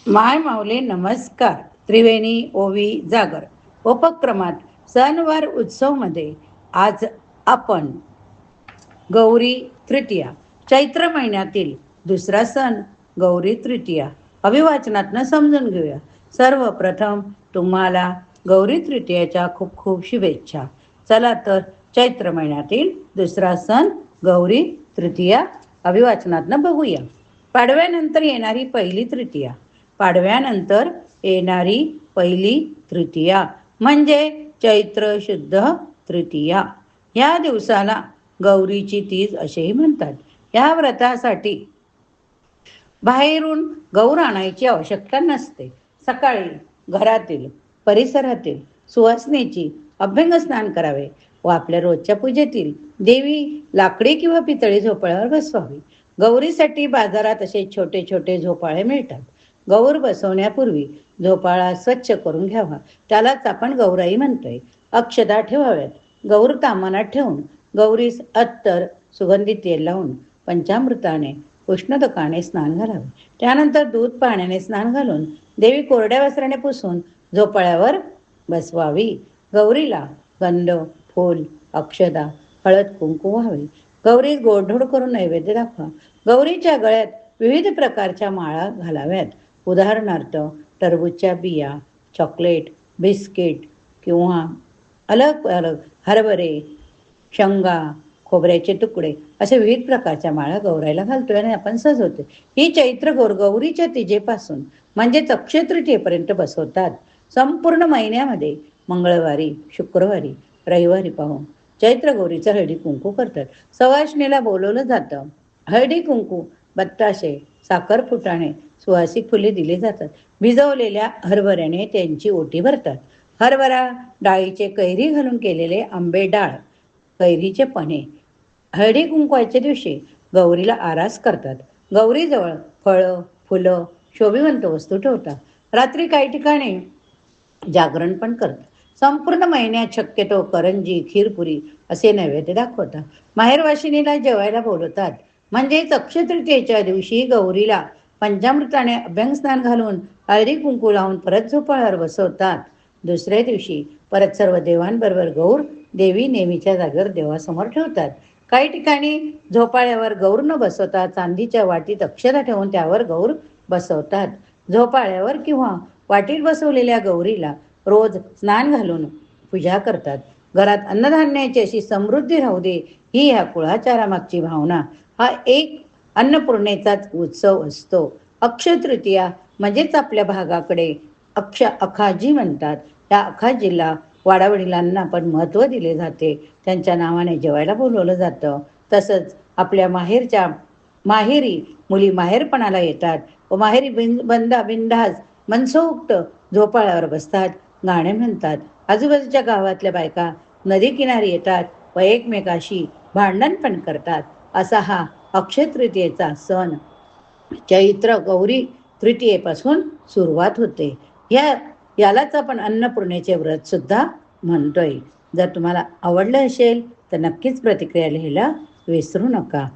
माय माऊली नमस्कार. त्रिवेणी ओवी जागर उपक्रमात सणवार उत्सवमध्ये आज आपण गौरी तृतीया, चैत्र महिन्यातील दुसरा सण गौरी तृतीया अभिवाचनातनं समजून घेऊया. सर्वप्रथम तुम्हाला गौरी तृतीयाच्या खूप खूप शुभेच्छा. चला तर चैत्र महिन्यातील दुसरा सण गौरी तृतीया अभिवाचनातनं बघूया. पाडव्यानंतर येणारी पहिली तृतीया, पाडव्यानंतर येणारी पहिली तृतीया म्हणजे चैत्र शुद्ध तृतीया. या दिवसाला गौरीची तीज असेही म्हणतात. या व्रतासाठी बाहेरून गौर आणायची आवश्यकता नसते. सकाळी घरातील परिसरातील सुवासिनीची अभ्यंगस्नान करावे व आपल्या रोजच्या पूजेतील देवी लाकडी किंवा पितळी झोपाळ्यावर बसवावी. गौरीसाठी बाजारात असे छोटे छोटे झोपाळे मिळतात. गौर बसवण्यापूर्वी झोपाळा स्वच्छ करून घ्यावा. त्यालाच आपण गौराई म्हणतोय. अक्षता ठेवाव्यात. गौर तामानात ठेवून गौरीस अत्तर सुगंधी तेल लावून पंचामृताने उष्णदकाने स्नान घालावे. त्यानंतर दूध पाण्याने स्नान घालून देवी कोरड्या वस्त्राने पुसून झोपाळ्यावर बसवावी. गौरीला गंध, फूल, अक्षदा, हळद, कुंकू व्हावे. गौरी गोडधोड करून नैवेद्य दाखवा. गौरीच्या गळ्यात विविध प्रकारच्या माळा घालाव्यात. उदाहरणार्थ टरबूजच्या बिया, चॉकलेट, बिस्किट किंवा अलग अलग हरभरे, शेंगा, खोबऱ्याचे तुकडे असे विविध प्रकारच्या माळा गौराईला घालतोय आणि आपण सजवतो. ही चैत्र गौर गौरीच्या तिजेपासून म्हणजेच अक्षय तृतीयेपर्यंत बसवतात. संपूर्ण महिन्यामध्ये मंगळवारी, शुक्रवारी, रविवारी पाहून चैत्र गौरीचं हळदी कुंकू करतात. सवाष्णीला बोलवलं जातं. हळदी कुंकू, बत्ताशे, साखर फुटाणे, सुवासिक फुले दिली जातात. भिजवलेल्या हरभऱ्याने त्यांची ओटी भरतात. हरभरा डाळीचे कैरी घालून केलेले आंबे डाळ, कैरीचे पन्हे हळदी कुंकवाच्या दिवशी गौरीला आरास करतात. गौरीजवळ फळं, फुलं, शोभिवंत वस्तू ठेवतात. रात्री काही ठिकाणी जागरण पण करतात. संपूर्ण महिन्यात शक्यतो करंजी, खीरपुरी असे नैवेद्य दाखवतात. माहेरवाशिनीला जेवायला बोलवतात. म्हणजेच अक्षय तृतीयेच्या दिवशी गौरीला पंचामृताने अभ्यंगस्नान घालून हळदी कुंकू लावून परत झोपाळ्यावर बसवतात. दुसऱ्या दिवशी परत सर्व देवांबरोबर गौर देवी नेहमीच्या जागेवर देवासमोर ठेवतात. काही ठिकाणी झोपाळ्यावर गौर न बसवता चांदीच्या वाटीत अक्षता ठेवून त्यावर गौर बसवतात. झोपाळ्यावर किंवा वाटीत बसवलेल्या गौरीला रोज स्नान घालून पूजा करतात. घरात अन्नधान्याची अशी समृद्धी राहू दे ही ह्या कुळाचारामागची भावना. हा एक अन्नपूर्णेचाच उत्सव असतो. अक्षय तृतीया म्हणजेच आपल्या भागाकडे अखाजी म्हणतात. या अखाजीला वाडावडिलांना पण महत्त्व दिले जाते. त्यांच्या नावाने जेवायला बोलवलं जातं. तसंच आपल्या माहेरी मुली माहेरपणाला येतात व माहेरी बिंदास मनसोक्त झोपाळ्यावर बसतात, गाणे म्हणतात. आजूबाजूच्या गावातल्या बायका नदी किनारी येतात व एकमेकाशी भांडण पण करतात. असा हा अक्षय तृतीयेचा सण चैत्र गौरी तृतीयेपासून सुरुवात होते. यालाच आपण अन्नपूर्णेचे व्रत सुद्धा म्हणतोय. जर तुम्हाला आवडलं असेल तर नक्कीच प्रतिक्रिया लिहायला विसरू नका.